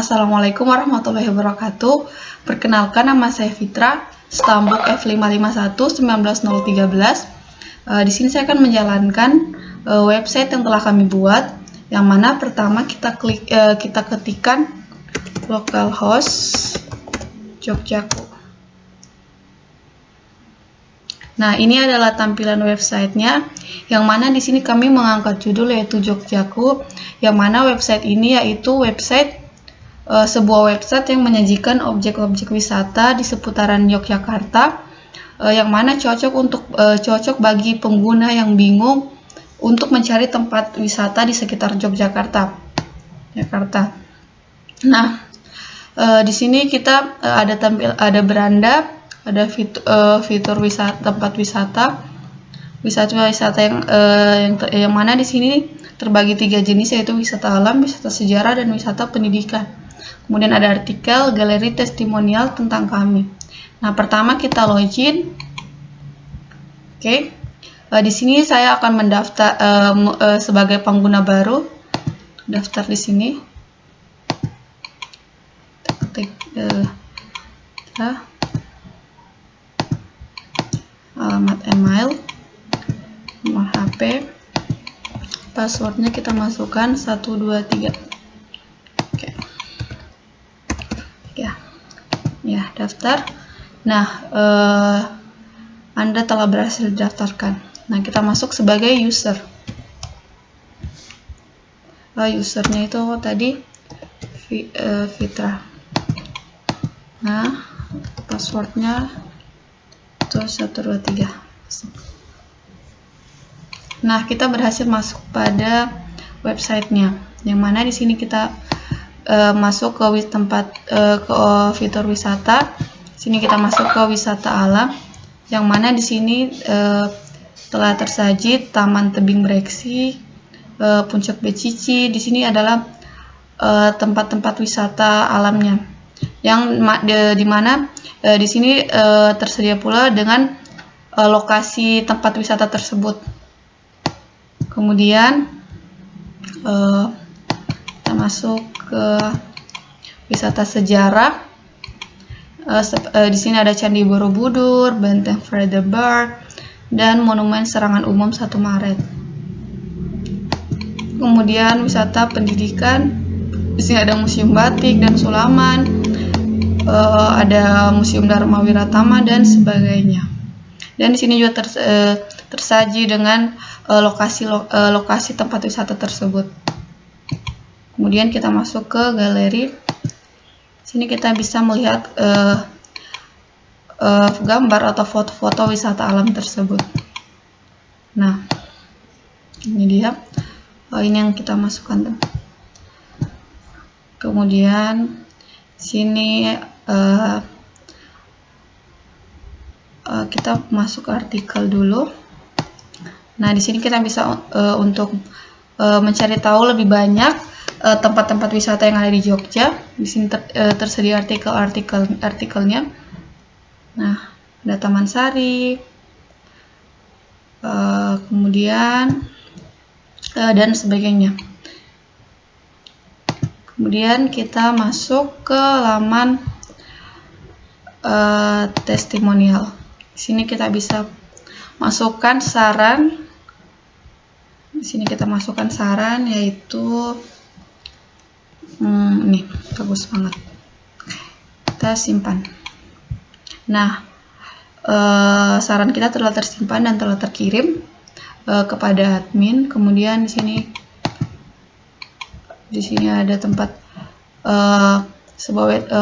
Assalamualaikum warahmatullahi wabarakatuh. Perkenalkan, nama saya Fitra, Stambuk F551 19013. Di sini saya akan menjalankan website yang telah kami buat, yang mana pertama kita ketikkan localhost Jogjaku. Nah, ini adalah tampilan websitenya, yang mana di sini kami mengangkat judul yaitu Jogjaku, yang mana website ini yaitu sebuah website yang menyajikan objek-objek wisata di seputaran Yogyakarta, yang mana cocok bagi pengguna yang bingung untuk mencari tempat wisata di sekitar Yogyakarta. Nah, di sini kita ada beranda, ada fitur tempat wisata yang mana di sini terbagi 3 jenis, yaitu wisata alam, wisata sejarah, dan wisata pendidikan. Kemudian ada artikel, galeri, testimonial tentang kami. Nah, pertama kita login. Oke. Di sini saya akan mendaftar sebagai pengguna baru. Daftar di sini. Ketik alamat email, nomor HP, passwordnya kita masukkan 123. Oke. Ya, daftar. Nah, Anda telah berhasil didaftarkan. Nah, kita masuk sebagai user. Usernya itu tadi Fitra. Nah, passwordnya itu 123. Nah, kita berhasil masuk pada websitenya, yang mana di sini kita masuk ke fitur wisata. Sini kita masuk ke wisata alam, yang mana di sini telah tersaji Taman Tebing Breksi, Puncak Becici. Di sini adalah tempat-tempat wisata alamnya, yang dimana di sini tersedia pula dengan lokasi tempat wisata tersebut. Kemudian kita masuk ke wisata sejarah. Di sini ada Candi Borobudur, Benteng Frederberg, dan Monumen Serangan Umum 1 Maret. Kemudian wisata pendidikan. Di sini ada Museum Batik dan Sulaman, ada Museum Dharma Wiratama dan sebagainya. Dan di sini juga tersaji dengan lokasi tempat wisata tersebut. Kemudian kita masuk ke galeri. Sini kita bisa melihat gambar atau foto-foto wisata alam tersebut. Nah, ini dia. Ini yang kita masukkan. Kemudian sini kita masuk ke artikel dulu. Nah, di sini kita bisa untuk mencari tahu lebih banyak tempat-tempat wisata yang ada di Jogja. Di sini tersedia artikelnya. Nah, ada Taman Sari, kemudian dan sebagainya. Kemudian kita masuk ke laman testimonial. Di sini kita bisa masukkan saran. Di sini kita masukkan saran, yaitu ini bagus banget. Kita simpan. Nah, saran kita telah tersimpan dan telah terkirim kepada admin. Kemudian di sini ada tempat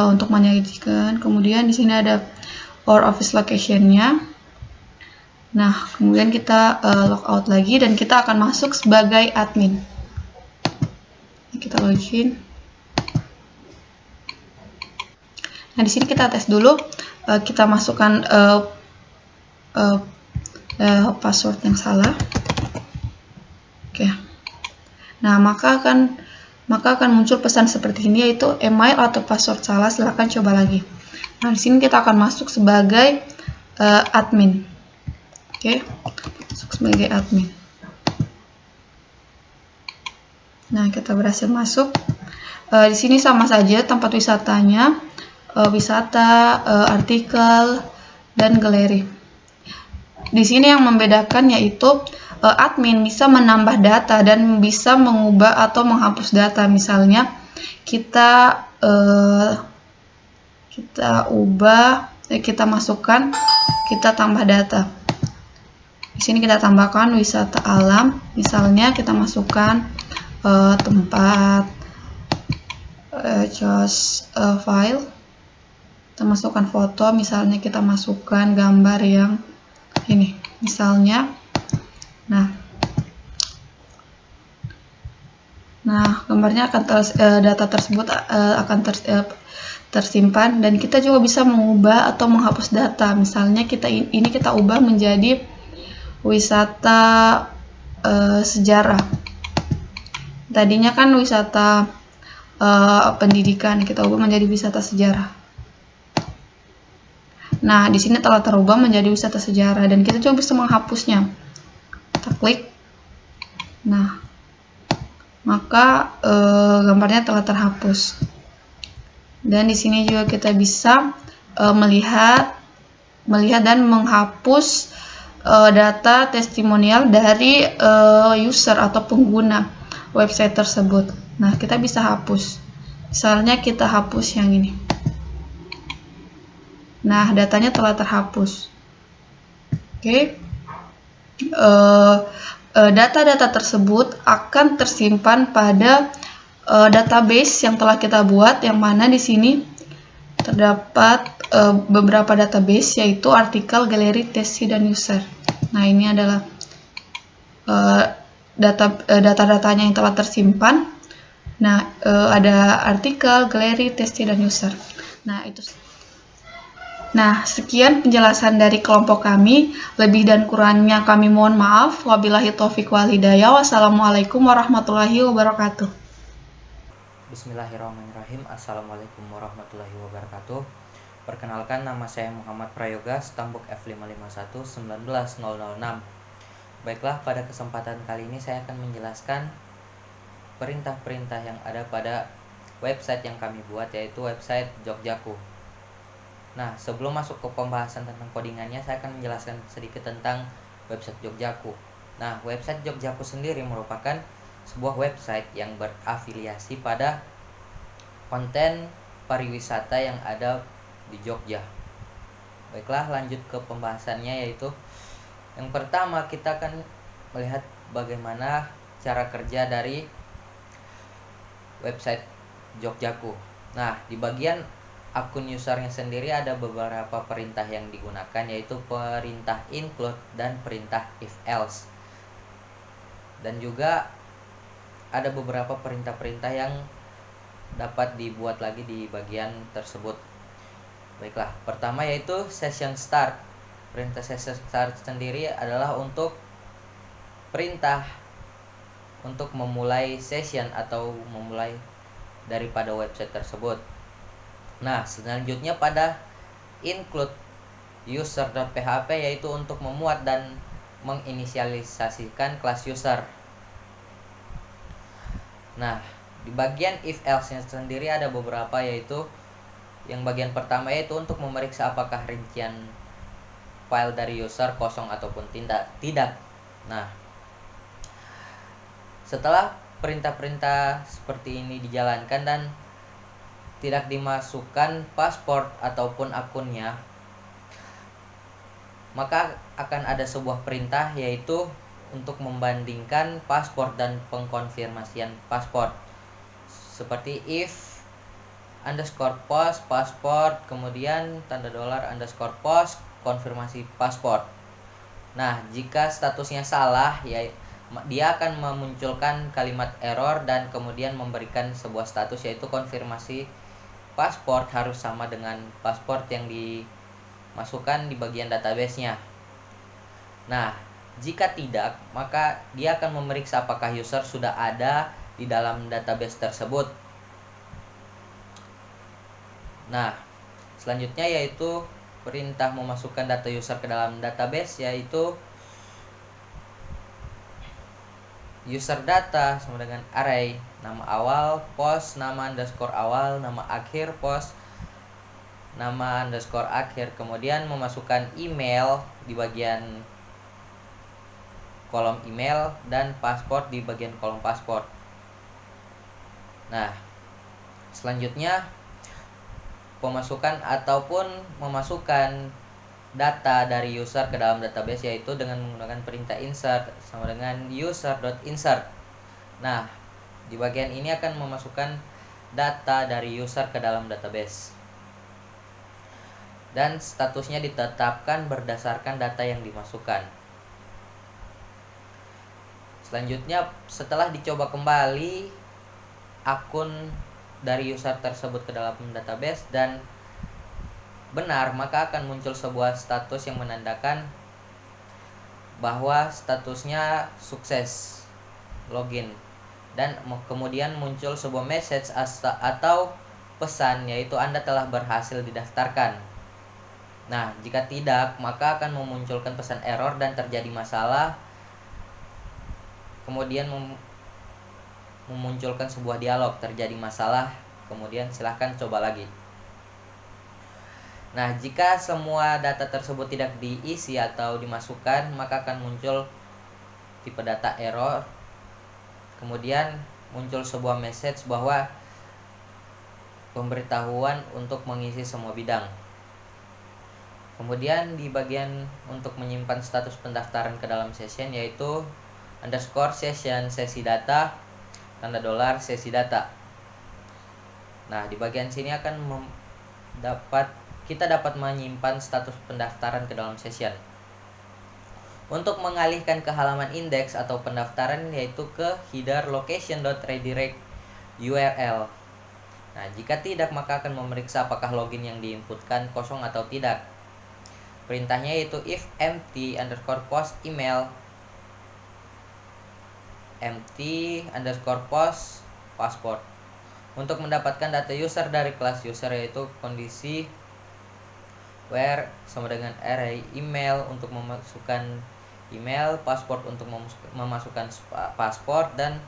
untuk menyajikan. Kemudian di sini ada our office location-nya. Nah, kemudian kita log out lagi dan kita akan masuk sebagai admin. Kita login. Nah, di sini kita tes dulu. Kita masukkan password yang salah. Oke. Nah, maka akan muncul pesan seperti ini, yaitu email atau password salah, silahkan coba lagi. Nah, di sini kita akan masuk sebagai admin. Oke, masuk sebagai admin. Nah, kita berhasil masuk. Di sini sama saja tempat wisatanya, wisata, artikel, dan galeri. Di sini yang membedakan yaitu admin bisa menambah data dan bisa mengubah atau menghapus data. Misalnya kita kita masukkan, kita tambah data. Di sini kita tambahkan wisata alam, misalnya kita masukkan tempat file, kita masukkan foto, misalnya kita masukkan gambar yang ini, misalnya. Nah, gambarnya akan data tersebut akan tersimpan, dan kita juga bisa mengubah atau menghapus data. Misalnya kita ubah menjadi wisata sejarah. Tadinya kan wisata pendidikan, kita ubah menjadi wisata sejarah. Nah, di sini telah terubah menjadi wisata sejarah, dan kita juga bisa menghapusnya. Kita klik. Nah, maka gambarnya telah terhapus. Dan di sini juga kita bisa melihat dan menghapus data testimonial dari user atau pengguna website tersebut. Nah, kita bisa hapus. Misalnya kita hapus yang ini. Nah, datanya telah terhapus. Oke. Data-data tersebut akan tersimpan pada database yang telah kita buat, yang mana di sini terdapat beberapa database, yaitu artikel, galeri, testi, dan user. Nah, ini adalah data-datanya yang telah tersimpan. Nah, ada artikel, galeri, testi, dan user. Nah, sekian penjelasan dari kelompok kami. Lebih dan kurangnya kami mohon maaf. Wabillahi taufiq wal hidayah. Wassalamualaikum warahmatullahi wabarakatuh. Bismillahirrahmanirrahim. Assalamualaikum warahmatullahi wabarakatuh. Perkenalkan, nama saya Muhammad Prayoga, Stambuk F551-19006. Baiklah, pada kesempatan kali ini saya akan menjelaskan perintah-perintah yang ada pada website yang kami buat, yaitu website Jogjaku. Nah, sebelum masuk ke pembahasan tentang codingannya, saya akan menjelaskan sedikit tentang website Jogjaku. Nah, website Jogjaku sendiri merupakan sebuah website yang berafiliasi pada konten pariwisata yang ada di Jogja. Baiklah, lanjut ke pembahasannya, yaitu yang pertama kita akan melihat bagaimana cara kerja dari website Jogjaku. Nah, di bagian akun usernya sendiri ada beberapa perintah yang digunakan, yaitu perintah include dan perintah if else. Dan juga ada beberapa perintah-perintah yang dapat dibuat lagi di bagian tersebut. Baiklah, pertama yaitu session start. Perintah session start sendiri adalah untuk perintah untuk memulai session atau memulai daripada website tersebut. Nah, selanjutnya pada include user.php, yaitu untuk memuat dan menginisialisasikan kelas user. Nah, di bagian if else-nya sendiri ada beberapa, yaitu yang bagian pertama yaitu untuk memeriksa apakah rincian file dari user kosong ataupun tidak. Nah, setelah perintah-perintah seperti ini dijalankan dan tidak dimasukkan password ataupun akunnya, maka akan ada sebuah perintah, yaitu untuk membandingkan password dan pengkonfirmasian password, seperti if _post password, kemudian tanda $_ post konfirmasi password. Nah, jika statusnya salah, ya dia akan memunculkan kalimat error dan kemudian memberikan sebuah status, yaitu konfirmasi password harus sama dengan password yang dimasukkan di bagian database-nya. Nah, jika tidak, maka dia akan memeriksa apakah user sudah ada di dalam database tersebut. Nah, selanjutnya yaitu perintah memasukkan data user ke dalam database, yaitu user data sama dengan array. nama awal post, nama underscore awal, nama akhir post, nama underscore akhir. Kemudian memasukkan email di bagian kolom email dan paspor di bagian kolom paspor. Nah, selanjutnya pemasukan ataupun memasukkan data dari user ke dalam database, yaitu dengan menggunakan perintah insert sama dengan user.insert. Nah, di bagian ini akan memasukkan data dari user ke dalam database. Dan statusnya ditetapkan berdasarkan data yang dimasukkan. Selanjutnya, setelah dicoba kembali akun dari user tersebut ke dalam database dan benar, maka akan muncul sebuah status yang menandakan bahwa statusnya sukses login, dan kemudian muncul sebuah message atau pesan, yaitu Anda telah berhasil didaftarkan. Nah, jika tidak, maka akan memunculkan pesan error dan terjadi masalah, kemudian memunculkan sebuah dialog, terjadi masalah, kemudian silahkan coba lagi. Nah, jika semua data tersebut tidak diisi atau dimasukkan, maka akan muncul tipe data error. Kemudian muncul sebuah message bahwa pemberitahuan untuk mengisi semua bidang. Kemudian di bagian untuk menyimpan status pendaftaran ke dalam session, yaitu underscore session sesi data tanda dolar sesi data. Nah, di bagian sini akan kita dapat menyimpan status pendaftaran ke dalam session. Untuk mengalihkan ke halaman indeks atau pendaftaran, yaitu ke header location.redirect URL. Nah, jika tidak, maka akan memeriksa apakah login yang diinputkan kosong atau tidak. Perintahnya yaitu if empty underscore post email empty underscore post password. Untuk mendapatkan data user dari kelas user, yaitu kondisi where sama dengan array email untuk memasukkan email, password untuk memasukkan password, dan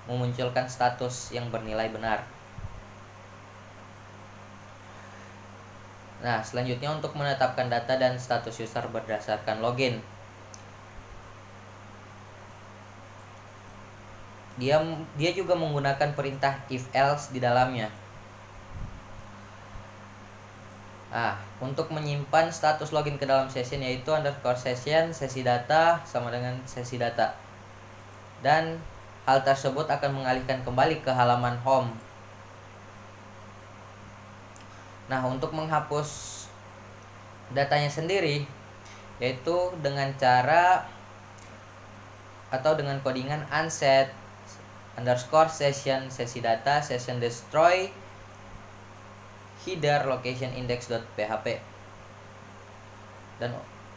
memunculkan status yang bernilai benar. Nah, selanjutnya untuk menetapkan data dan status user berdasarkan login. Dia juga menggunakan perintah if else di dalamnya. Nah, untuk menyimpan status login ke dalam session, yaitu underscore session sesi data sama dengan sesi data. Dan hal tersebut akan mengalihkan kembali ke halaman home. Nah, untuk menghapus datanya sendiri, yaitu dengan cara atau dengan codingan unset underscore session sesi data session destroy header location index.php. Dan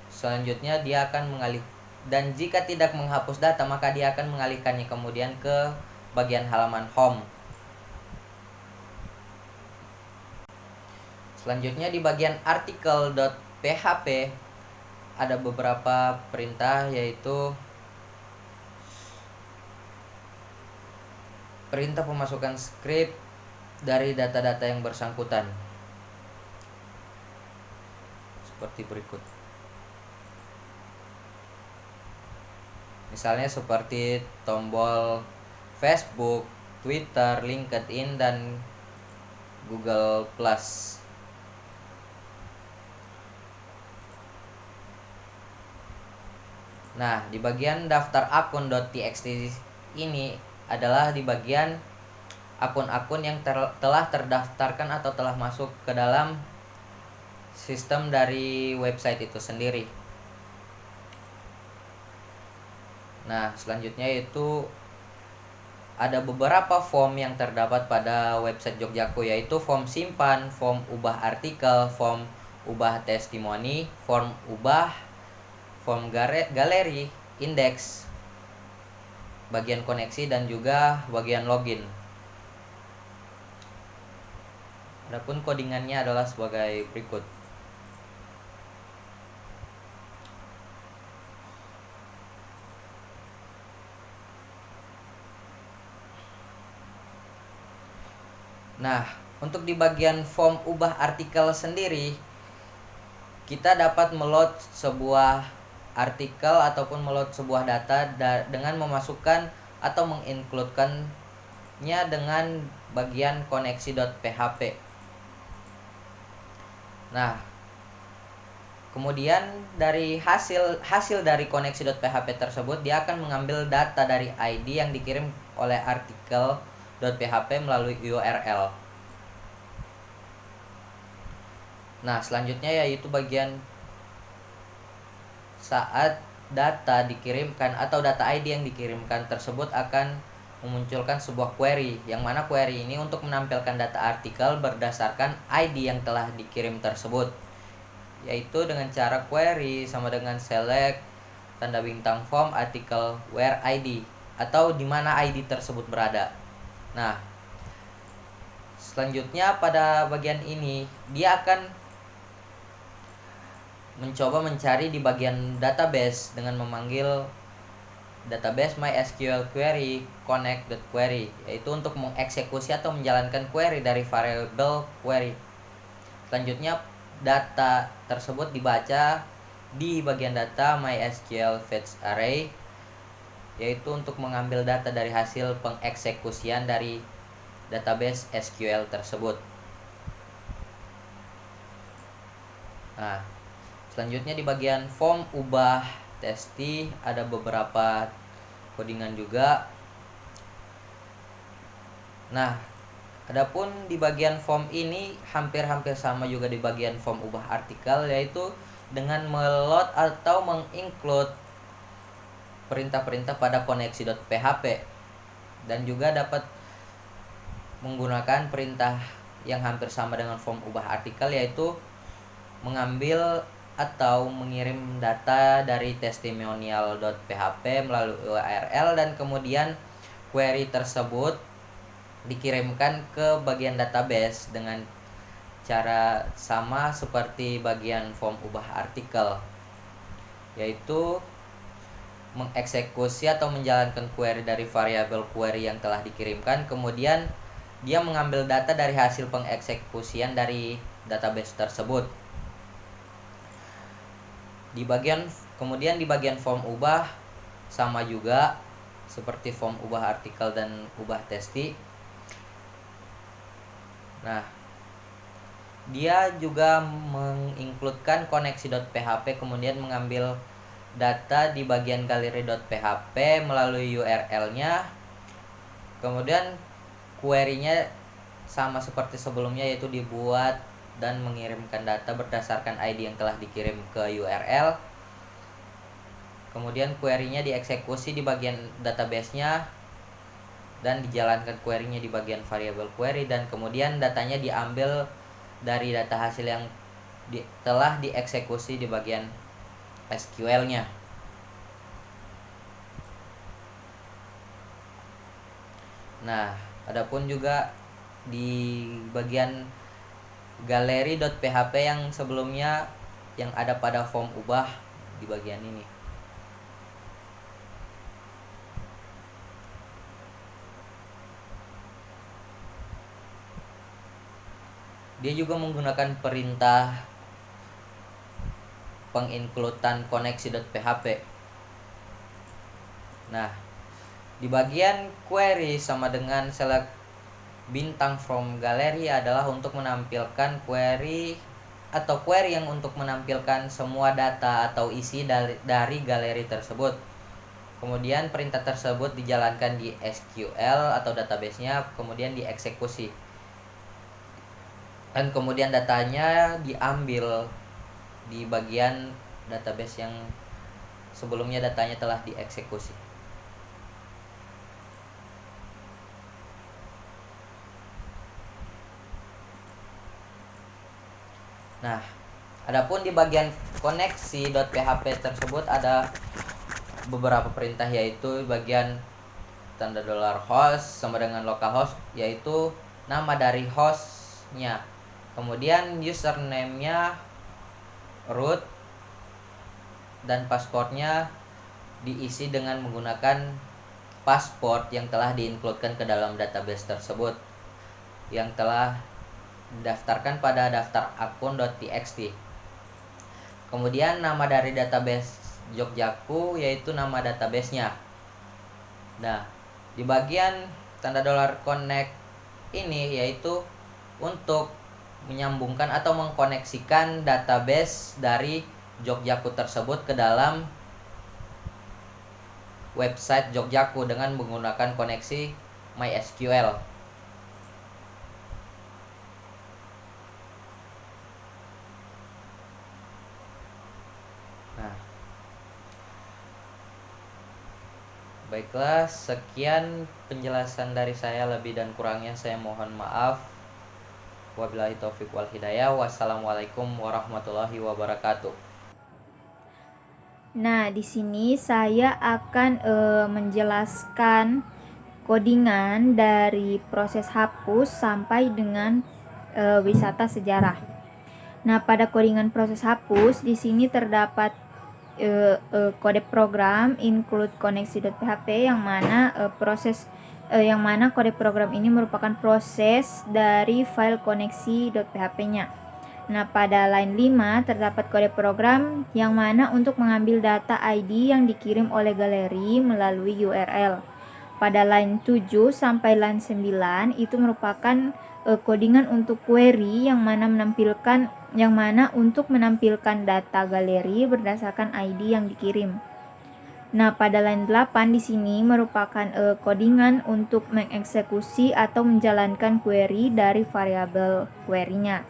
selanjutnya dia akan dan jika tidak menghapus data, maka dia akan mengalihkannya kemudian ke bagian halaman home. Selanjutnya di bagian article.php ada beberapa perintah, yaitu perintah pemasukan script dari data-data yang bersangkutan seperti berikut. Misalnya seperti tombol Facebook, Twitter, LinkedIn, dan Google Plus. Nah, di bagian daftar akun.txt ini adalah di bagian akun-akun yang telah terdaftarkan atau telah masuk ke dalam sistem dari website itu sendiri. Nah, selanjutnya yaitu ada beberapa form yang terdapat pada website Jogjaku, yaitu form simpan, form ubah artikel, form ubah testimoni, form ubah, form galeri, indeks, bagian koneksi, dan juga bagian login. Adapun codingannya adalah sebagai berikut. Nah, untuk di bagian form ubah artikel sendiri, kita dapat meload sebuah artikel ataupun meload sebuah data dengan memasukkan atau mengincludekannya dengan bagian koneksi.php. Nah, kemudian dari hasil dari koneksi.php tersebut, dia akan mengambil data dari ID yang dikirim oleh artikel.php melalui URL. Nah, selanjutnya yaitu bagian saat data dikirimkan atau data ID yang dikirimkan tersebut akan memunculkan sebuah query, yang mana query ini untuk menampilkan data artikel berdasarkan ID yang telah dikirim tersebut, yaitu dengan cara query sama dengan select tanda bintang form artikel where ID, atau di mana ID tersebut berada. Nah, selanjutnya pada bagian ini dia akan mencoba mencari di bagian database dengan memanggil database MySQL query connect.query, yaitu untuk mengeksekusi atau menjalankan query dari variable query. Selanjutnya data tersebut dibaca di bagian data MySQL fetch array, yaitu untuk mengambil data dari hasil pengeksekusian dari database SQL tersebut. Nah, selanjutnya di bagian form ubah testi ada beberapa codingan juga. Nah, adapun di bagian form ini hampir-hampir sama juga di bagian form ubah artikel, yaitu dengan meload atau menginclude perintah-perintah pada koneksi.php, dan juga dapat menggunakan perintah yang hampir sama dengan form ubah artikel, yaitu mengambil atau mengirim data dari testimonial.php melalui URL, dan kemudian query tersebut dikirimkan ke bagian database dengan cara sama seperti bagian form ubah artikel, yaitu mengeksekusi atau menjalankan query dari variabel query yang telah dikirimkan, kemudian dia mengambil data dari hasil pengeksekusian dari database tersebut. Kemudian di bagian form ubah sama juga seperti form ubah artikel dan ubah testi. Nah, dia juga mengincludekan koneksi.php, kemudian mengambil data di bagian galeri.php melalui URL-nya. Kemudian query-nya sama seperti sebelumnya, yaitu dibuat dan mengirimkan data berdasarkan ID yang telah dikirim ke URL. Kemudian query-nya dieksekusi di bagian database-nya dan dijalankan query-nya di bagian variable query, dan kemudian datanya diambil dari data hasil yang telah dieksekusi di bagian SQL-nya. Nah, adapun juga di bagian galeri.php yang sebelumnya yang ada pada form ubah di bagian ini. Dia juga menggunakan perintah pengincludean koneksi.php. Nah, di bagian query sama dengan select bintang from gallery adalah untuk menampilkan query yang untuk menampilkan semua data atau isi dari galeri tersebut. Kemudian perintah tersebut dijalankan di SQL atau database-nya, kemudian dieksekusi. Dan kemudian datanya diambil di bagian database yang sebelumnya datanya telah dieksekusi. Nah, adapun di bagian koneksi.php tersebut ada beberapa perintah, yaitu bagian tanda $host sama dengan localhost, yaitu nama dari hostnya. Kemudian username-nya root, dan passwordnya diisi dengan menggunakan password yang telah diincludekan ke dalam database tersebut, yang telah didaftarkan pada daftar akun.txt. Kemudian nama dari database Jogjaku yaitu nama databasenya. Nah, di bagian tanda dolar connect ini yaitu untuk menyambungkan atau mengkoneksikan database dari Jogjaku tersebut ke dalam website Jogjaku dengan menggunakan koneksi MySQL. Nah, baiklah, sekian penjelasan dari saya, lebih dan kurangnya saya mohon maaf. Wabillahi taufiq wal hidayah. Wassalamualaikum warahmatullahi wabarakatuh. Nah, di sini saya akan menjelaskan codingan dari proses hapus sampai dengan wisata sejarah. Nah, pada codingan proses hapus di sini terdapat kode program include koneksi.php yang mana yang mana kode program ini merupakan proses dari file koneksi.php-nya. Nah, pada line 5 terdapat kode program yang mana untuk mengambil data ID yang dikirim oleh galeri melalui URL. Pada line 7 sampai line 9 itu merupakan codingan untuk query yang mana untuk menampilkan data galeri berdasarkan ID yang dikirim. Nah, pada line 8 di sini merupakan codingan untuk mengeksekusi atau menjalankan query dari variabel query-nya.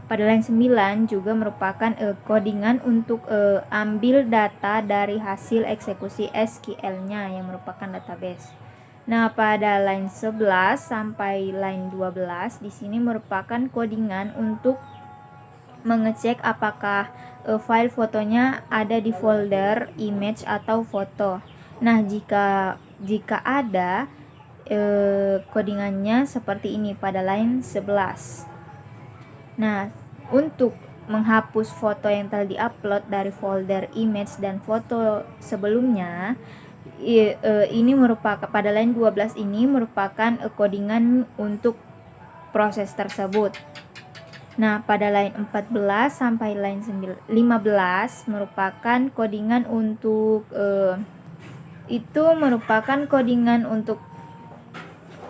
Pada line 9 juga merupakan codingan untuk ambil data dari hasil eksekusi SQL-nya yang merupakan database. Nah, pada line 11 sampai line 12 di sini merupakan codingan untuk mengecek apakah file fotonya ada di folder image atau foto. Nah, jika ada codingannya seperti ini pada line 11. Nah, untuk menghapus foto yang telah diupload dari folder image dan foto sebelumnya, ini merupakan pada line 12 ini merupakan codingan untuk proses tersebut. Nah, pada line 14 sampai line 15 merupakan codingan untuk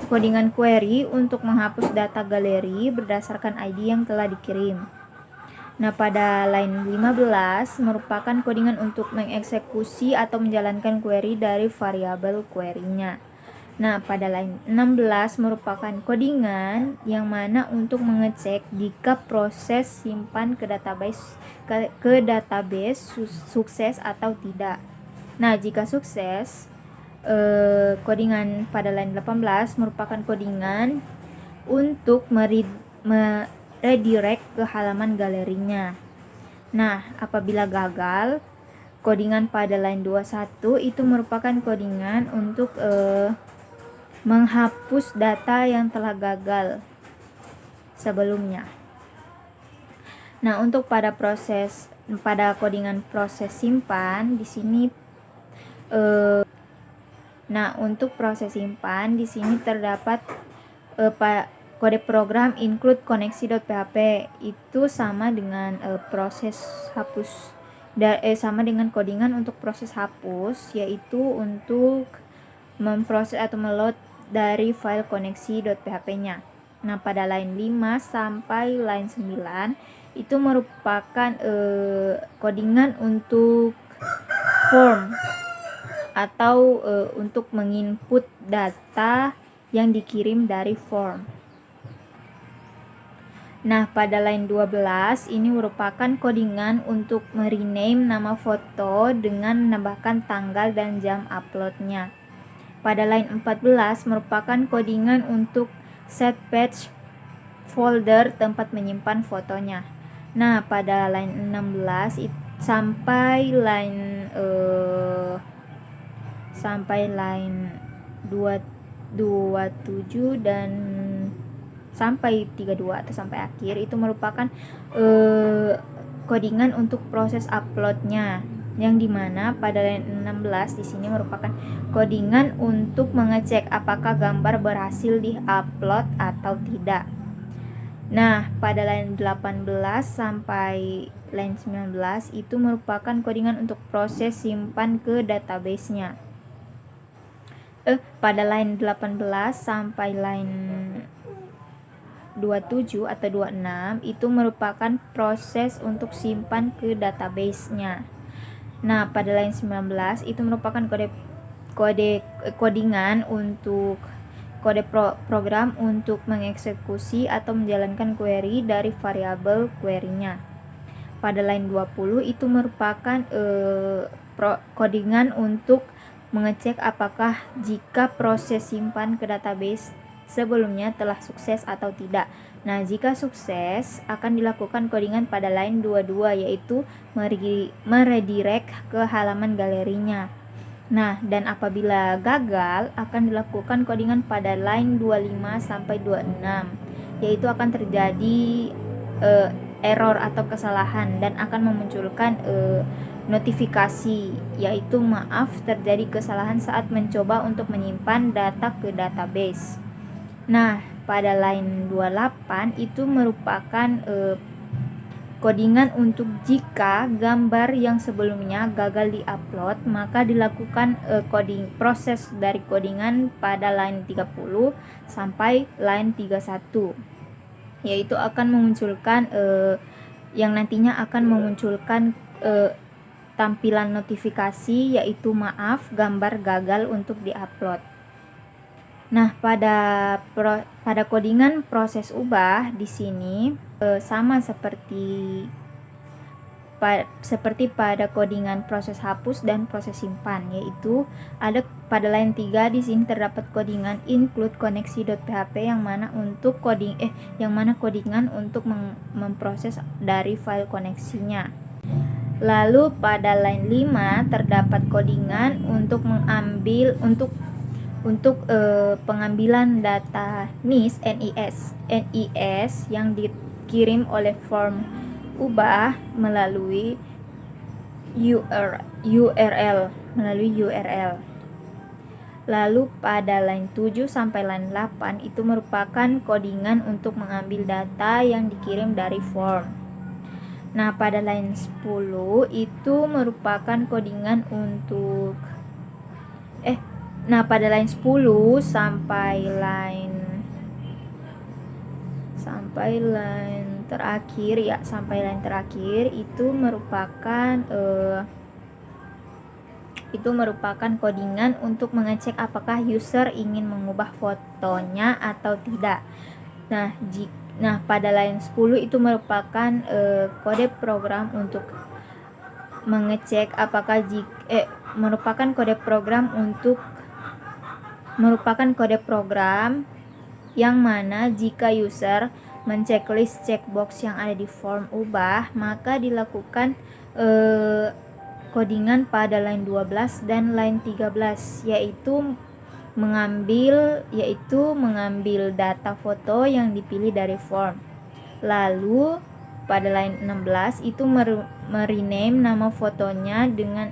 codingan query untuk menghapus data galeri berdasarkan ID yang telah dikirim. Nah, pada line 15 merupakan codingan untuk mengeksekusi atau menjalankan query dari variabel query-nya. Nah, pada line 16 merupakan codingan yang mana untuk mengecek jika proses simpan ke database sukses atau tidak. Nah, jika sukses, codingan pada line 18 merupakan codingan untuk redirect ke halaman galerinya. Nah, apabila gagal, codingan pada line 21 itu merupakan codingan untuk menghapus data yang telah gagal sebelumnya. Nah, untuk pada codingan proses simpan di sini untuk proses simpan di sini terdapat kode program include koneksi.php itu sama dengan proses hapus sama dengan codingan untuk proses hapus, yaitu untuk memproses atau meload dari file koneksi.php-nya. Nah, pada line 5 sampai line 9 itu merupakan codingan untuk form atau untuk menginput data yang dikirim dari form. Nah, pada line 12 ini merupakan codingan untuk merename nama foto dengan menambahkan tanggal dan jam uploadnya. Pada line 14 merupakan codingan untuk set page folder tempat menyimpan fotonya. Nah, pada line 16 sampai line 27 dan sampai 32 atau sampai akhir itu merupakan codingan untuk proses uploadnya, yang dimana pada line 16 di sini merupakan codingan untuk mengecek apakah gambar berhasil di-upload atau tidak. Nah, pada line 18 sampai line 19 itu merupakan codingan untuk proses simpan ke database-nya. Pada line 18 sampai line 27 atau 26 itu merupakan proses untuk simpan ke database-nya. Nah, pada line 19 itu merupakan codingan untuk program untuk mengeksekusi atau menjalankan query dari variabel query-nya. Pada line 20 itu merupakan codingan untuk mengecek apakah jika proses simpan ke database sebelumnya telah sukses atau tidak. Nah, jika sukses akan dilakukan codingan pada line 22 yaitu meredirect ke halaman galerinya. Nah, dan apabila gagal akan dilakukan codingan pada line 25 sampai 26 yaitu akan terjadi error atau kesalahan dan akan memunculkan notifikasi yaitu maaf terjadi kesalahan saat mencoba untuk menyimpan data ke database. Nah, pada line 28 itu merupakan codingan untuk jika gambar yang sebelumnya gagal diupload, maka dilakukan proses dari codingan pada line 30 sampai line 31 yaitu akan memunculkan yang nantinya akan memunculkan tampilan notifikasi yaitu maaf gambar gagal untuk diupload. Nah, pada codingan proses ubah di sini sama seperti pada codingan proses hapus dan proses simpan, yaitu ada pada line 3 di sini terdapat codingan include koneksi.php yang mana codingan untuk memproses dari file koneksinya. Lalu pada line 5 terdapat codingan untuk pengambilan data NIS yang dikirim oleh form ubah melalui URL. Lalu pada line 7 sampai line 8 itu merupakan codingan untuk mengambil data yang dikirim dari form. Nah, pada line 10 itu merupakan codingan untuk pada line 10 sampai line terakhir itu merupakan codingan untuk mengecek apakah user ingin mengubah fotonya atau tidak. Nah, pada line 10 itu merupakan kode program untuk mengecek apakah merupakan kode program yang mana jika user menceklis checkbox yang ada di form ubah, maka dilakukan codingan pada line 12 dan line 13 yaitu mengambil data foto yang dipilih dari form. Lalu pada line 16 itu merename nama fotonya dengan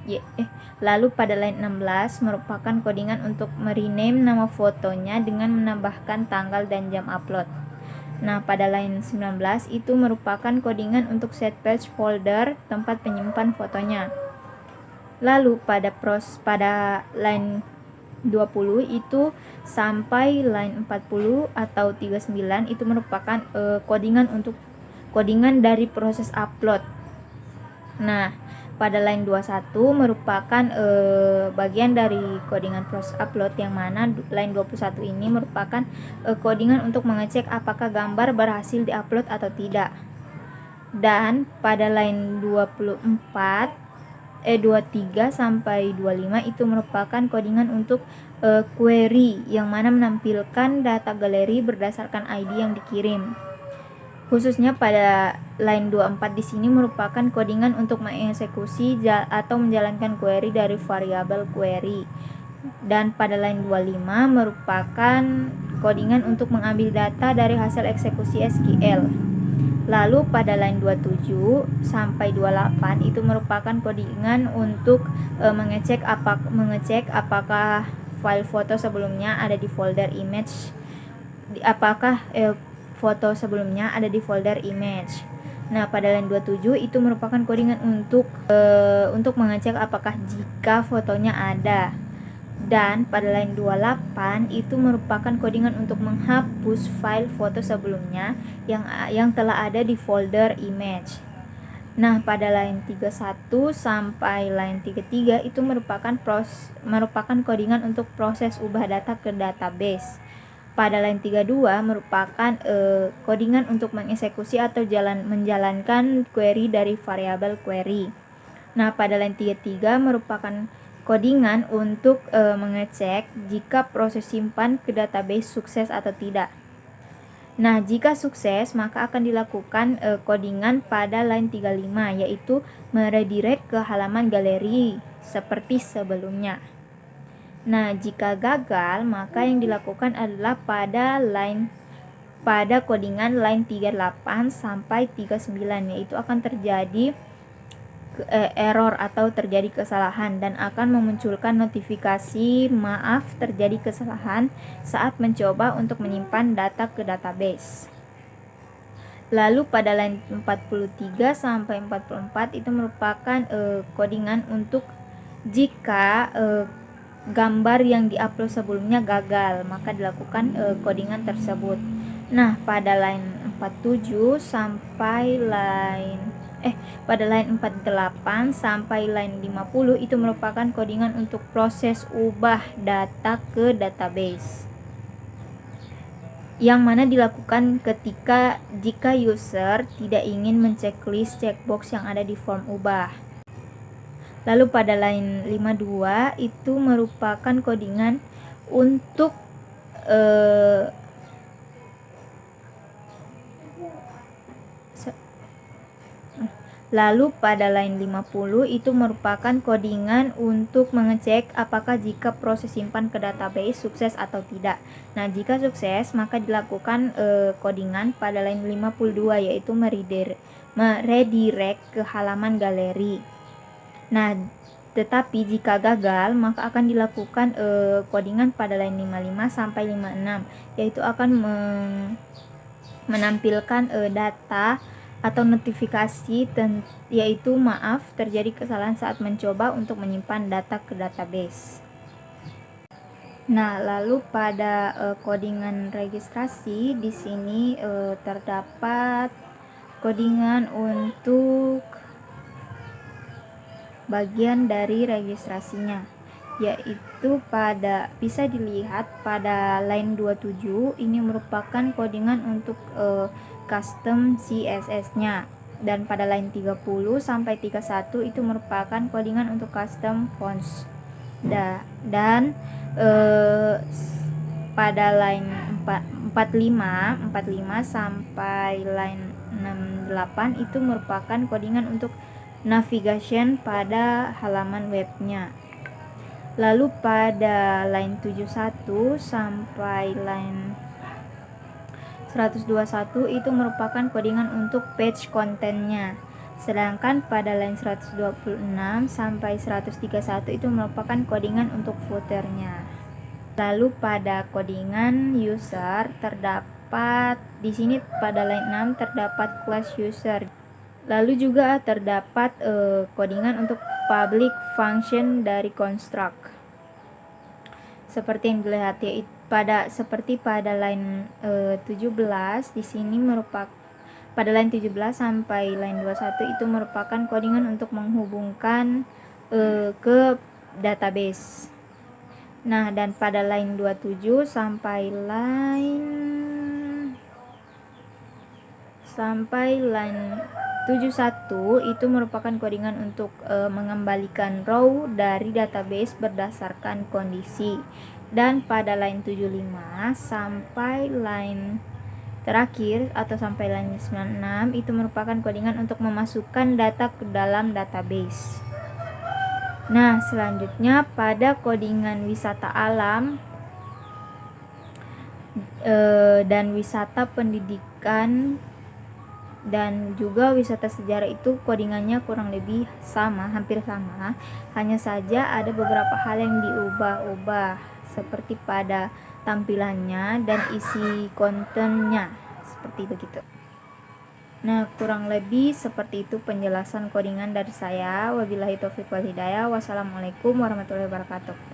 lalu pada line 16 merupakan codingan untuk merename nama fotonya dengan menambahkan tanggal dan jam upload. Nah, pada line 19 itu merupakan codingan untuk set page folder tempat penyimpan fotonya. Lalu pada line 20 itu sampai line 40 atau 39 itu merupakan codingan dari proses upload. Nah, pada line 21 merupakan bagian dari codingan proses upload yang mana line 21 ini merupakan codingan untuk mengecek apakah gambar berhasil diupload atau tidak. Dan pada line 23 sampai 25 itu merupakan codingan untuk query yang mana menampilkan data galeri berdasarkan ID yang dikirim. Khususnya pada line 24 di sini merupakan codingan untuk mengeksekusi atau menjalankan query dari variabel query. Dan pada line 25 merupakan codingan untuk mengambil data dari hasil eksekusi SQL. Lalu pada line 27 sampai 28 itu merupakan codingan untuk mengecek apakah file foto sebelumnya ada di folder image, apakah foto sebelumnya ada di folder image. Nah, pada line 27 itu merupakan codingan untuk mengecek apakah jika fotonya ada. Dan pada line 28 itu merupakan codingan untuk menghapus file foto sebelumnya yang telah ada di folder image. Nah, pada line 31 sampai line 33 itu merupakan codingan untuk proses ubah data ke database. Pada line 32 merupakan codingan untuk mengeksekusi atau menjalankan query dari variabel query. Nah, pada line 33 merupakan codingan untuk mengecek jika proses simpan ke database sukses atau tidak. Nah, jika sukses maka akan dilakukan codingan pada line 35, yaitu meredirect ke halaman galeri seperti sebelumnya. Nah, jika gagal maka yang dilakukan adalah pada codingan line 38 sampai 39, yaitu akan terjadi error atau terjadi kesalahan dan akan memunculkan notifikasi maaf terjadi kesalahan saat mencoba untuk menyimpan data ke database. Lalu pada line 43 sampai 44 itu merupakan codingan untuk jika gambar yang diupload sebelumnya gagal, maka dilakukan codingan tersebut. Nah, pada line 47 sampai pada line 48 sampai line 50 itu merupakan codingan untuk proses ubah data ke database, yang mana dilakukan jika user tidak ingin menceklis checkbox yang ada di form ubah. Lalu pada line 52 itu merupakan codingan untuk Lalu pada line 50 itu merupakan codingan untuk mengecek apakah jika proses simpan ke database sukses atau tidak. Nah, jika sukses maka dilakukan codingan pada line 52, yaitu meredirect ke halaman galeri. Nah, tetapi jika gagal maka akan dilakukan codingan pada line 55 sampai 56, yaitu akan menampilkan data atau notifikasi yaitu maaf terjadi kesalahan saat mencoba untuk menyimpan data ke database. Nah, lalu pada codingan registrasi di sini terdapat codingan untuk bagian dari registrasinya, yaitu bisa dilihat pada line 27 ini merupakan codingan untuk custom CSS-nya, dan pada line 30 sampai 31 itu merupakan codingan untuk custom fonts. Dan pada line 45 sampai line 68 itu merupakan codingan untuk navigation pada halaman webnya. Lalu pada line 71 sampai line 121 itu merupakan codingan untuk page kontennya. Sedangkan pada line 126 sampai 131 itu merupakan codingan untuk footernya. Lalu pada codingan user terdapat di sini pada line 6 terdapat class user. Lalu juga terdapat codingan untuk public function dari construct. Seperti yang dilihat yaitu seperti pada line 17 di sini pada line 17 sampai line 21 itu merupakan codingan untuk menghubungkan ke database. Nah, dan pada line 27 sampai line 71 itu merupakan codingan untuk mengembalikan row dari database berdasarkan kondisi. Dan pada line 75 sampai line terakhir atau sampai line 96 itu merupakan codingan untuk memasukkan data ke dalam database. Nah, selanjutnya pada codingan wisata alam dan wisata pendidikan dan juga wisata sejarah itu codingannya kurang lebih hampir sama, hanya saja ada beberapa hal yang diubah-ubah seperti pada tampilannya dan isi kontennya. seperti begitu. Nah, kurang lebih seperti itu penjelasan codingan dari saya. Wabillahi taufiq wal hidayah. Wassalamualaikum warahmatullahi wabarakatuh.